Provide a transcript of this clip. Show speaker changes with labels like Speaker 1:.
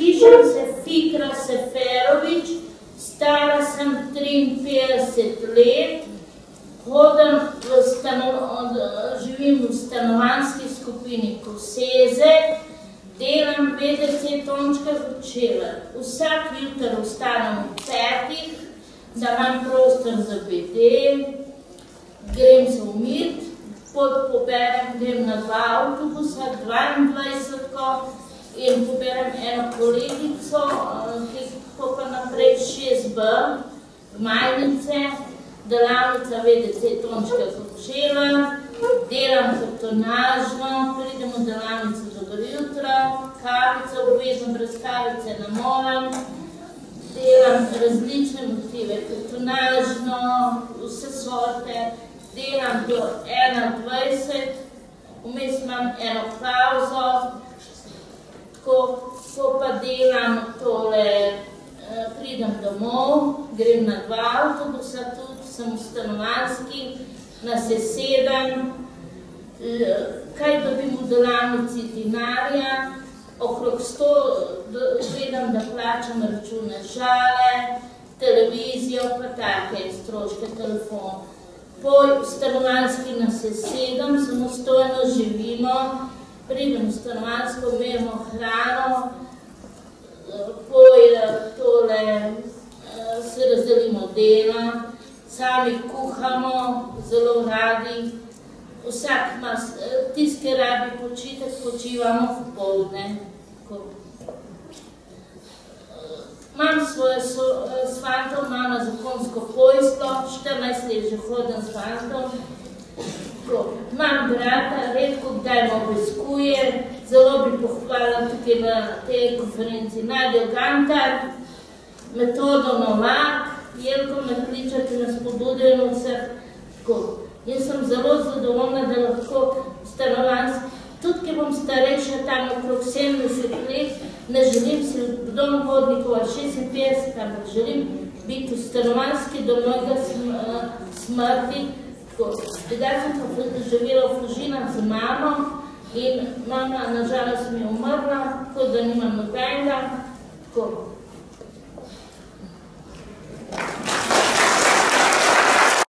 Speaker 1: Pišem se Fikra Seferovič, stara sem 53 let, živim v stanovanjski skupini Koseze, delam BDC Tončka Kočevar. Vsak jutr vstanem v 5, da imam prostor za BD, grem se umit, poberem, grem na 2 avtobusa, 22 in poberem eno kolegico, ki pa naprej 6B, Gmajnice, delavnica VDC Tončka Kočevar, delam kartonažno, pridem v delavnico dobro jutro, kavica, obvezno brez kavice ne morem, delam različne motive, kartonažno, vse sorte, delam do 21, vmes imam eno pauzo, ko pa delam tole, pridem domov, grem na 2 avtobusa, tudi sem v stanovanjski, na sesedem, kaj dobim v delavnici dinarja, okrog 100 gledam, da plačam račune šale, televizijo, pa take stroške, telefon. Po stanovanjski na sesedem, samostojno živimo, pridem v stanovanjsko, imamo hrano, tole se razdelimo dela, sami kuhamo, zelo radi, vsak ima tisti, ki rabi počitek, počivamo popoldne. Imam svoje s fantom, imamo zakonsko pojstvo, 14 let že hodim s fantom. Imam brata, redko kdaj me obiskuje, zelo bi pohvalila tukaj na tej konferenci Nadjo Gantar, Metodo Novak, Jelko me kličati na spodbudenju vseh. Jaz sem zelo zadovoljna, da lahko stanovanjski, tudi ki bom starejša tam okrog 70 let, ne želim si v dom hodnikova 56, ampak želim biti v stanovanjski do mojega smrti. Tedaj sem pa živela v Fužinah z mamo in mama nažalost mi je umrla, tako da nimam nobenega.